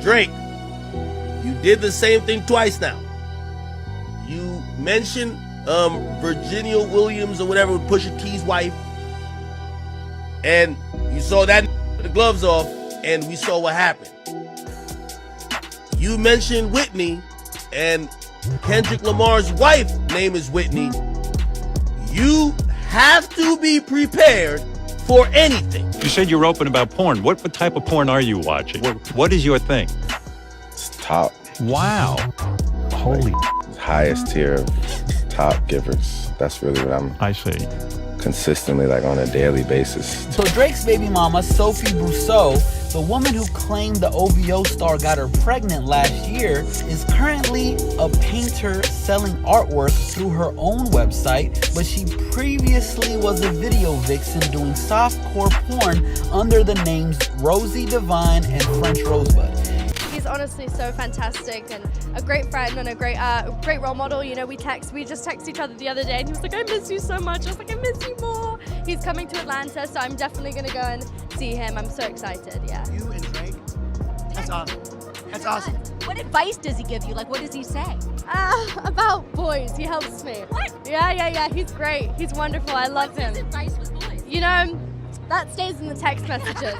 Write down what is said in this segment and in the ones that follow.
Drake, you did the same thing twice now. You mentioned Virginia Williams or whatever, Pusha T's wife, and you saw that the gloves off, and we saw what happened. You mentioned Whitney, and Kendrick Lamar's wife name is Whitney. You have to be prepared for anything. You said you're open about porn. What type of porn are you watching? What is your thing? It's top. Wow. Holy. Highest tier of top givers. That's really what I see. Consistently, like on a daily basis. So Drake's baby mama, Sophie Brousseau, the woman who claimed the OVO star got her pregnant last year, is currently a painter selling artwork through her own website, but she previously was a video vixen doing softcore porn under the names Rosie Divine and French Rosebud. He's honestly so fantastic and a great friend and a great role model. You know, we just texted each other the other day and he was like, I miss you so much. I was like, I miss you more. He's coming to Atlanta, so I'm definitely going to go and see him. I'm so excited, yeah. You and Drake? That's awesome. That's awesome. What advice does he give you? Like, what does he say? About boys. He helps me. What? Yeah. He's great. He's wonderful. I love him. What's his advice with boys? You know, that stays in the text messages.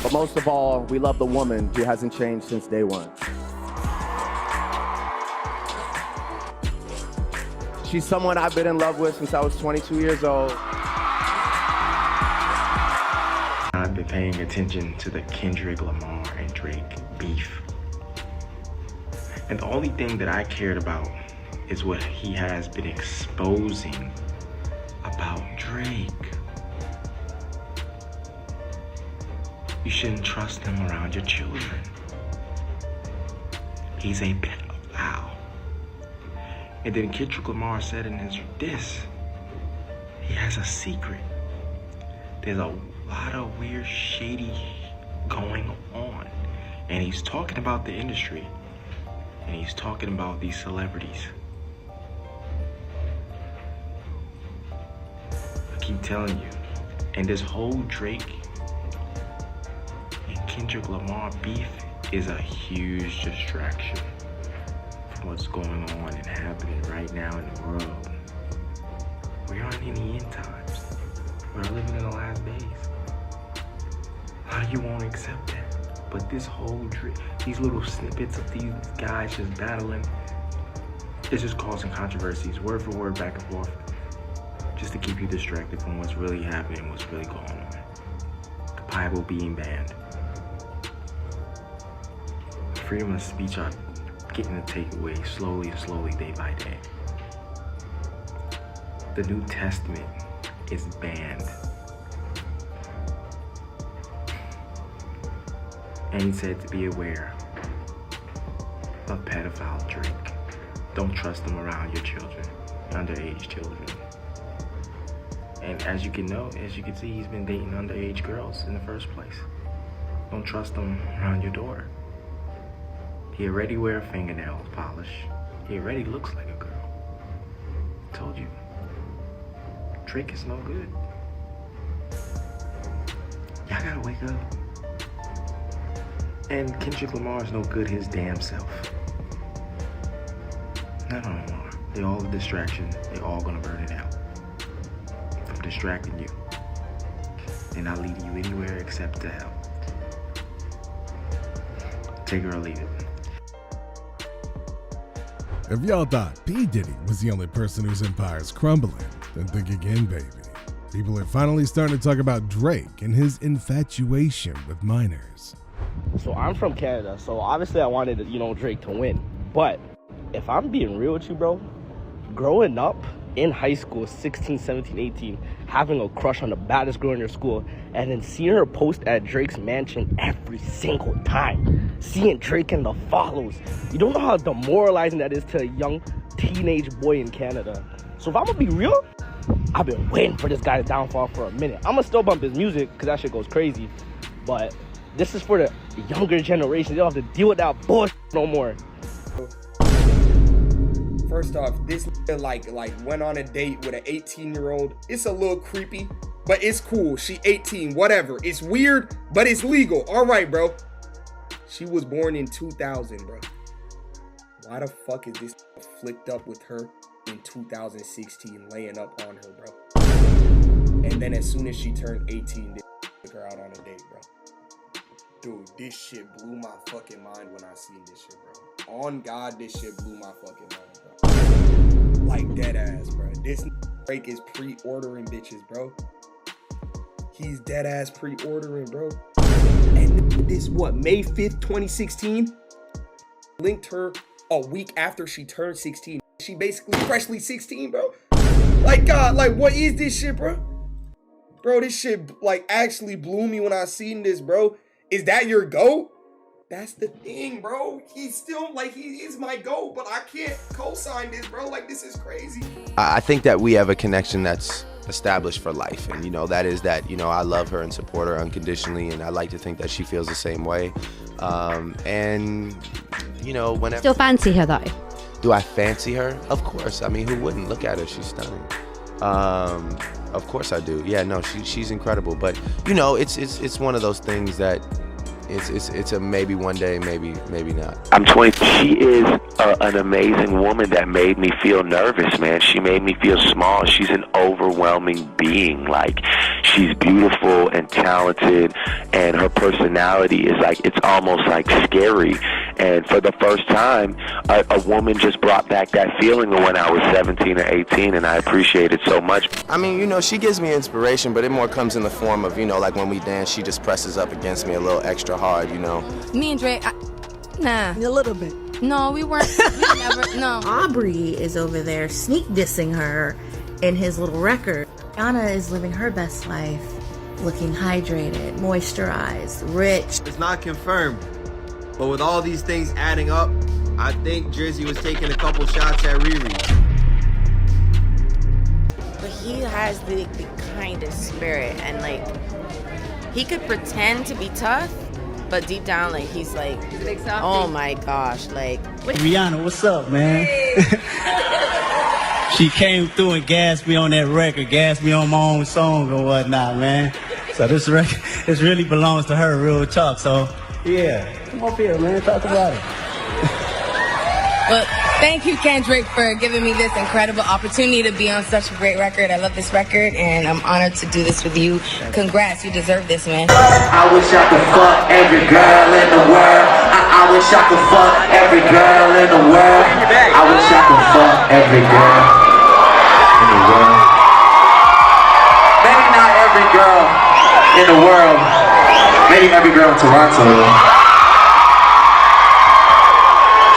But most of all, we love the woman who hasn't changed since day one. She's someone I've been in love with since I was 22 years old. I've been paying attention to the Kendrick Lamar and Drake beef. And the only thing that I cared about is what he has been exposing about Drake. You shouldn't trust him around your children. He's a pedophile. And then Kendrick Lamar said in his diss, he has a secret. There's a lot of weird, shady going on. And he's talking about the industry. And he's talking about these celebrities. I keep telling you. And this whole Drake and Kendrick Lamar beef is a huge distraction from what's going on and happening right now in the world. We aren't in the end times. We're living in the last days. How do you want to accept that? But this whole these little snippets of these guys just battling, it's just causing controversies, word for word, back and forth, just to keep you distracted from what's really happening, what's really going on. The Bible being banned. Freedom of speech are getting to take away slowly and slowly, day by day. The New Testament is banned. And he said to be aware of pedophile Drake. Don't trust them around your children, underage children. And as you can see, he's been dating underage girls in the first place. Don't trust them around your daughter. He already wears fingernail polish. He already looks like a girl. I told you. Drake is no good. Y'all gotta wake up. And Kendrick Lamar is no good his damn self. None of them are. They all a distraction. They all gonna burn it out. I'm distracting you. They're not leading you anywhere except to hell. Take it or leave it. If y'all thought P. Diddy was the only person whose empire is crumbling, then think again, baby. People are finally starting to talk about Drake and his infatuation with minors. So I'm from Canada, so obviously I wanted, Drake to win. But if I'm being real with you, bro, growing up in high school, 16, 17, 18, having a crush on the baddest girl in your school, and then seeing her post at Drake's mansion every single time, seeing Drake in the follows, you don't know how demoralizing that is to a young teenage boy in Canada. So if I'm gonna be real, I've been waiting for this guy's downfall for a minute. I'm gonna still bump his music because that shit goes crazy, but this is for the younger generation. They don't have to deal with that bullshit no more. First off, this like went on a date with an 18-year-old. It's a little creepy, but it's cool. She 18, whatever. It's weird, but it's legal. All right, bro. She was born in 2000, bro. Why the fuck is this flicked up with her in 2016, laying up on her, bro? And then as soon as she turned 18, they took her out on a date, bro. Dude, this shit blew my fucking mind when I seen this shit, bro. On God, this shit blew my fucking mind, bro. Like dead ass, bro. This Drake is pre-ordering bitches, bro. He's dead ass pre-ordering, bro. And this, what, May 5th, 2016? Linked her a week after she turned 16. She basically freshly 16, bro. Like, God, like, what is this shit, bro? Bro, this shit, like, actually blew me when I seen this, bro. Is that your GOAT? That's the thing, bro. He's still, like, he is my GOAT, but I can't co-sign this, bro. Like, this is crazy. I think that we have a connection that's established for life, and that is that I love her and support her unconditionally, and I like to think that she feels the same way. And whenever still fancy her though. Do I fancy her? Of course. I mean, who wouldn't? Look at her, she's stunning. Of course I do. Yeah, no, she's incredible. But it's one of those things that it's a maybe one day, maybe not. I'm 20. She is an amazing woman that made me feel nervous, man. She made me feel small. She's an overwhelming being. Like, she's beautiful and talented, and her personality is like, it's almost like scary. And for the first time, a woman just brought back that feeling of when I was 17 or 18, and I appreciate it so much. I mean, she gives me inspiration, but it more comes in the form of, like when we dance, she just presses up against me a little extra hard, Me and Drake, nah. A little bit. No, we weren't. We never, no. Aubrey is over there sneak dissing her in his little record. Rihanna is living her best life, looking hydrated, moisturized, rich. It's not confirmed, but with all these things adding up, I think Jersey was taking a couple shots at Riri. But he has the kindest spirit, and like, he could pretend to be tough, but deep down, like, he's like, oh my gosh, like. Rihanna, what's up, man? She came through and gassed me on that record, gassed me on my own song or whatnot, man. So this record, this really belongs to her, real talk. So, yeah, come up here, man, talk about it. Well, thank you, Kendrick, for giving me this incredible opportunity to be on such a great record. I love this record, and I'm honored to do this with you. Congrats, you deserve this, man. I wish I could fuck every girl in the world. I wish I could fuck every girl in the world. I wish I could fuck every girl in the world. Maybe not every girl in the world. Maybe every girl in Toronto.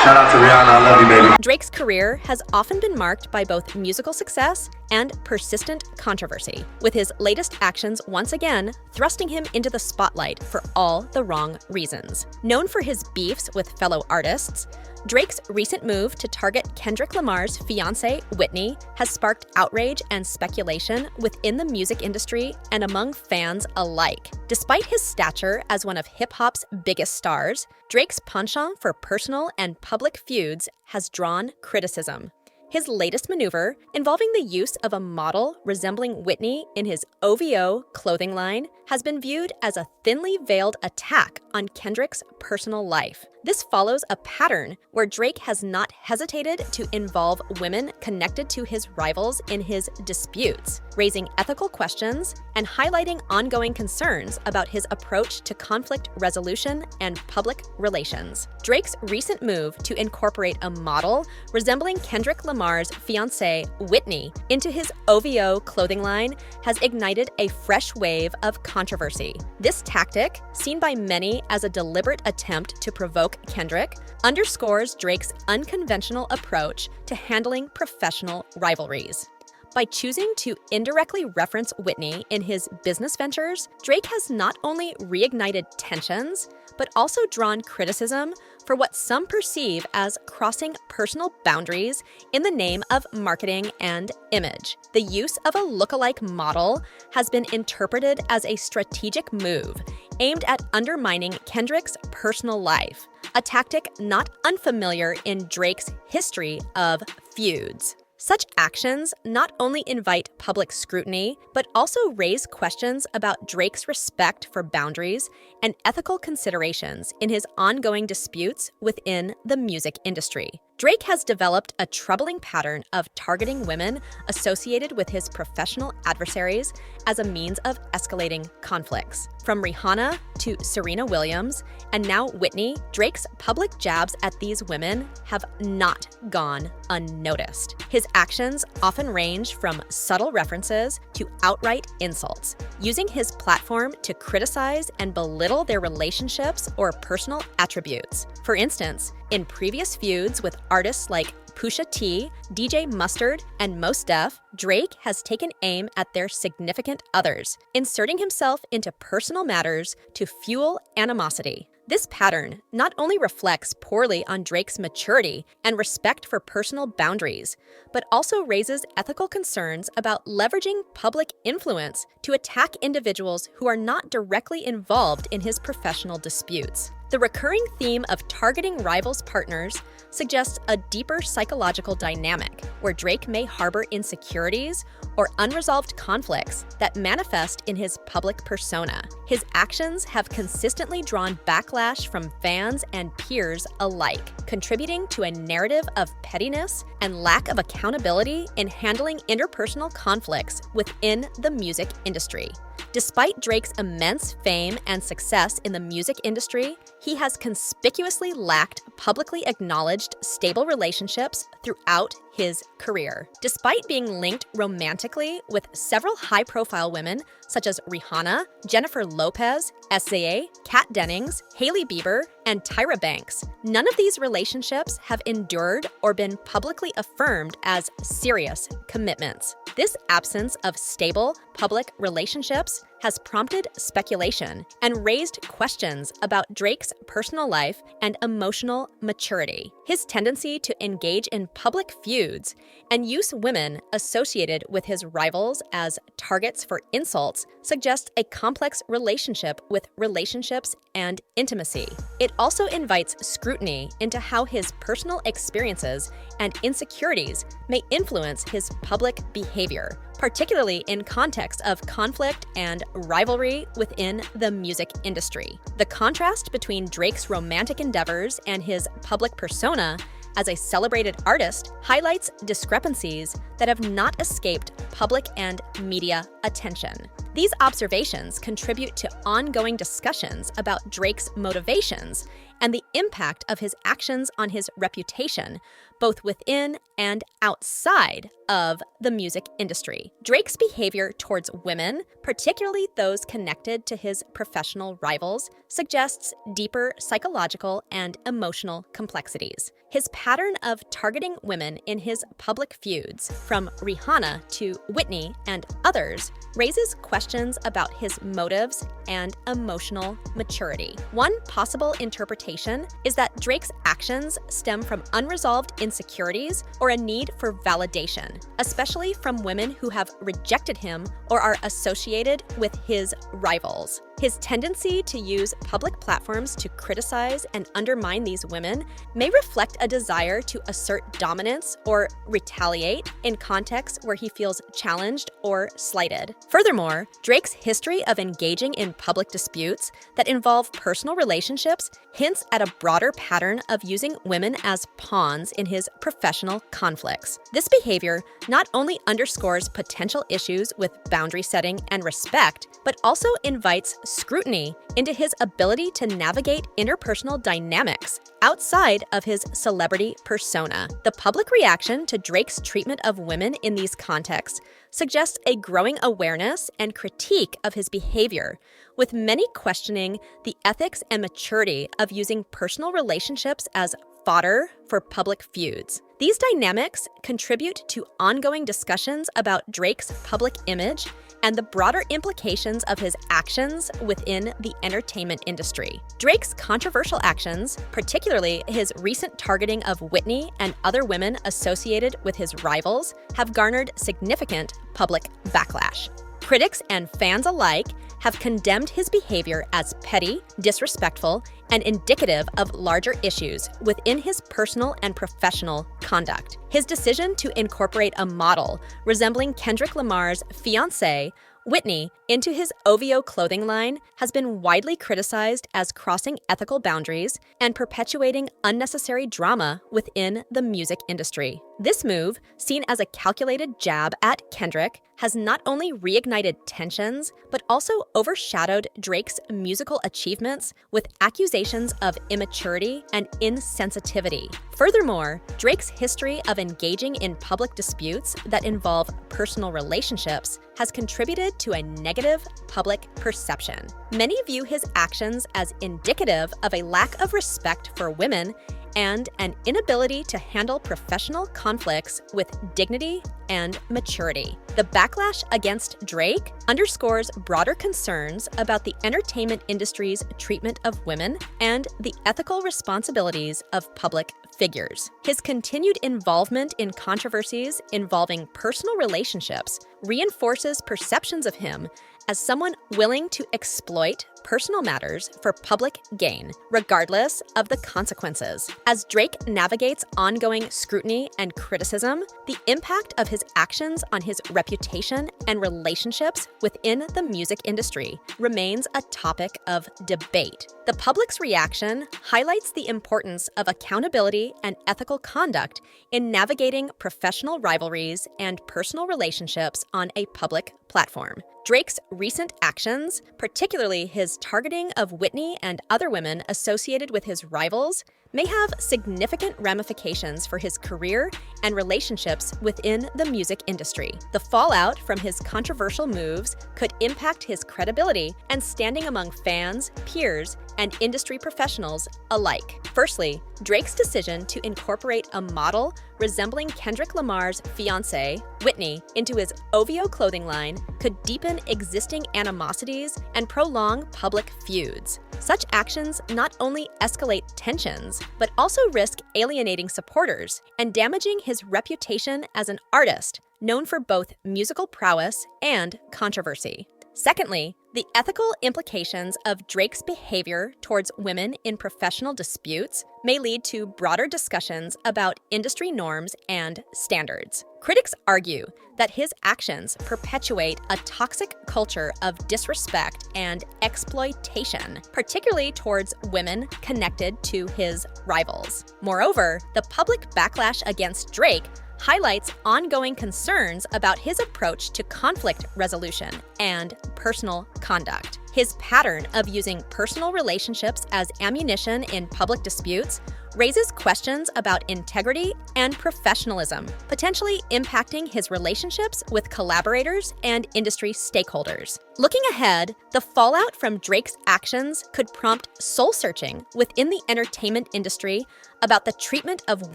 Shout out to Rihanna, I love you, baby. Drake's career has often been marked by both musical success and persistent controversy, with his latest actions once again thrusting him into the spotlight for all the wrong reasons. Known for his beefs with fellow artists, Drake's recent move to target Kendrick Lamar's fiancée, Whitney, has sparked outrage and speculation within the music industry and among fans alike. Despite his stature as one of hip-hop's biggest stars, Drake's penchant for personal and public feuds has drawn criticism. His latest maneuver, involving the use of a model resembling Whitney in his OVO clothing line, has been viewed as a thinly veiled attack on Kendrick's personal life. This follows a pattern where Drake has not hesitated to involve women connected to his rivals in his disputes, raising ethical questions and highlighting ongoing concerns about his approach to conflict resolution and public relations. Drake's recent move to incorporate a model resembling Kendrick Lamar's fiancée, Whitney, into his OVO clothing line has ignited a fresh wave of controversy. This tactic, seen by many as a deliberate attempt to provoke Kendrick, underscores Drake's unconventional approach to handling professional rivalries. By choosing to indirectly reference Whitney in his business ventures, Drake has not only reignited tensions, but also drawn criticism for what some perceive as crossing personal boundaries in the name of marketing and image. The use of a lookalike model has been interpreted as a strategic move aimed at undermining Kendrick's personal life, a tactic not unfamiliar in Drake's history of feuds. Such actions not only invite public scrutiny, but also raise questions about Drake's respect for boundaries and ethical considerations in his ongoing disputes within the music industry. Drake has developed a troubling pattern of targeting women associated with his professional adversaries as a means of escalating conflicts. From Rihanna to Serena Williams, and now Whitney, Drake's public jabs at these women have not gone unnoticed. His actions often range from subtle references to outright insults, using his platform to criticize and belittle their relationships or personal attributes. For instance, in previous feuds with artists like Pusha T, DJ Mustard, and Mos Def, Drake has taken aim at their significant others, inserting himself into personal matters to fuel animosity. This pattern not only reflects poorly on Drake's maturity and respect for personal boundaries, but also raises ethical concerns about leveraging public influence to attack individuals who are not directly involved in his professional disputes. The recurring theme of targeting rivals' partners suggests a deeper psychological dynamic where Drake may harbor insecurities or unresolved conflicts that manifest in his public persona. His actions have consistently drawn backlash from fans and peers alike, contributing to a narrative of pettiness and lack of accountability in handling interpersonal conflicts within the music industry. Despite Drake's immense fame and success in the music industry, he has conspicuously lacked publicly acknowledged stable relationships throughout his career. Despite being linked romantically with several high-profile women such as Rihanna, Jennifer Lopez, SZA, Kat Dennings, Hailey Bieber, and Tyra Banks, none of these relationships have endured or been publicly affirmed as serious commitments. This absence of stable public relationships has prompted speculation and raised questions about Drake's personal life and emotional maturity. His tendency to engage in public feuds and use women associated with his rivals as targets for insults suggests a complex relationship with relationships and intimacy. It also invites scrutiny into how his personal experiences and insecurities may influence his public behavior, particularly in context of conflict and rivalry within the music industry. The contrast between Drake's romantic endeavors and his public persona as a celebrated artist highlights discrepancies that have not escaped public and media attention. These observations contribute to ongoing discussions about Drake's motivations and the impact of his actions on his reputation, both within and outside of the music industry. Drake's behavior towards women, particularly those connected to his professional rivals, suggests deeper psychological and emotional complexities. His pattern of targeting women in his public feuds, from Rihanna to Whitney and others, raises questions about his motives and emotional maturity. One possible interpretation is that Drake's actions stem from unresolved insecurities or a need for validation, especially from women who have rejected him or are associated with his rivals. His tendency to use public platforms to criticize and undermine these women may reflect a desire to assert dominance or retaliate in contexts where he feels challenged or slighted. Furthermore, Drake's history of engaging in public disputes that involve personal relationships hints at a broader pattern of using women as pawns in his professional conflicts. This behavior not only underscores potential issues with boundary setting and respect, but also invites scrutiny into his ability to navigate interpersonal dynamics outside of his celebrity persona. The public reaction to Drake's treatment of women in these contexts suggests a growing awareness and critique of his behavior, with many questioning the ethics and maturity of using personal relationships as fodder for public feuds. These dynamics contribute to ongoing discussions about Drake's public image and the broader implications of his actions within the entertainment industry. Drake's controversial actions, particularly his recent targeting of Whitney and other women associated with his rivals, have garnered significant public backlash. Critics and fans alike have condemned his behavior as petty, disrespectful, and indicative of larger issues within his personal and professional conduct. His decision to incorporate a model resembling Kendrick Lamar's fiancée, Whitney, into his OVO clothing line has been widely criticized as crossing ethical boundaries and perpetuating unnecessary drama within the music industry. This move, seen as a calculated jab at Kendrick, has not only reignited tensions, but also overshadowed Drake's musical achievements with accusations of immaturity and insensitivity. Furthermore, Drake's history of engaging in public disputes that involve personal relationships has contributed to a negative public perception. Many view his actions as indicative of a lack of respect for women and an inability to handle professional conflicts with dignity and maturity. The backlash against Drake underscores broader concerns about the entertainment industry's treatment of women and the ethical responsibilities of public figures. His continued involvement in controversies involving personal relationships reinforces perceptions of him as someone willing to exploit personal matters for public gain, regardless of the consequences. As Drake navigates ongoing scrutiny and criticism, the impact of his actions on his reputation and relationships within the music industry remains a topic of debate. The public's reaction highlights the importance of accountability and ethical conduct in navigating professional rivalries and personal relationships on a public platform. Drake's recent actions, particularly his targeting of Whitney and other women associated with his rivals, may have significant ramifications for his career and relationships within the music industry. The fallout from his controversial moves could impact his credibility and standing among fans, peers, and industry professionals alike. Firstly, Drake's decision to incorporate a model resembling Kendrick Lamar's fiancée, Whitney, into his OVO clothing line could deepen existing animosities and prolong public feuds. Such actions not only escalate tensions, but also risk alienating supporters and damaging his reputation as an artist known for both musical prowess and controversy. Secondly, the ethical implications of Drake's behavior towards women in professional disputes may lead to broader discussions about industry norms and standards. Critics argue that his actions perpetuate a toxic culture of disrespect and exploitation, particularly towards women connected to his rivals. Moreover, the public backlash against Drake highlights ongoing concerns about his approach to conflict resolution and personal conduct. His pattern of using personal relationships as ammunition in public disputes raises questions about integrity and professionalism, potentially impacting his relationships with collaborators and industry stakeholders. Looking ahead, the fallout from Drake's actions could prompt soul-searching within the entertainment industry about the treatment of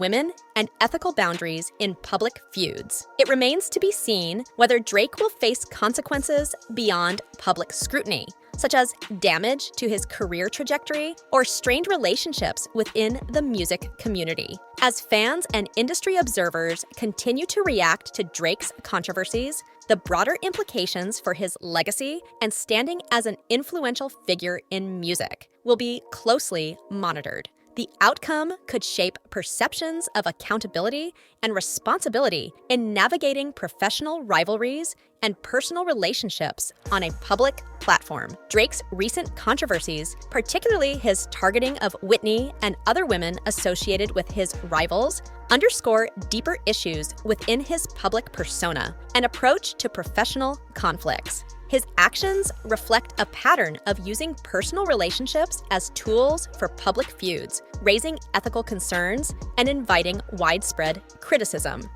women and ethical boundaries in public feuds. It remains to be seen whether Drake will face consequences beyond public scrutiny, such as damage to his career trajectory or strained relationships within the music community. As fans and industry observers continue to react to Drake's controversies, the broader implications for his legacy and standing as an influential figure in music will be closely monitored. The outcome could shape perceptions of accountability and responsibility in navigating professional rivalries and personal relationships on a public platform. Drake's recent controversies, particularly his targeting of Whitney and other women associated with his rivals, underscore deeper issues within his public persona and approach to professional conflicts. His actions reflect a pattern of using personal relationships as tools for public feuds, raising ethical concerns, and inviting widespread criticism.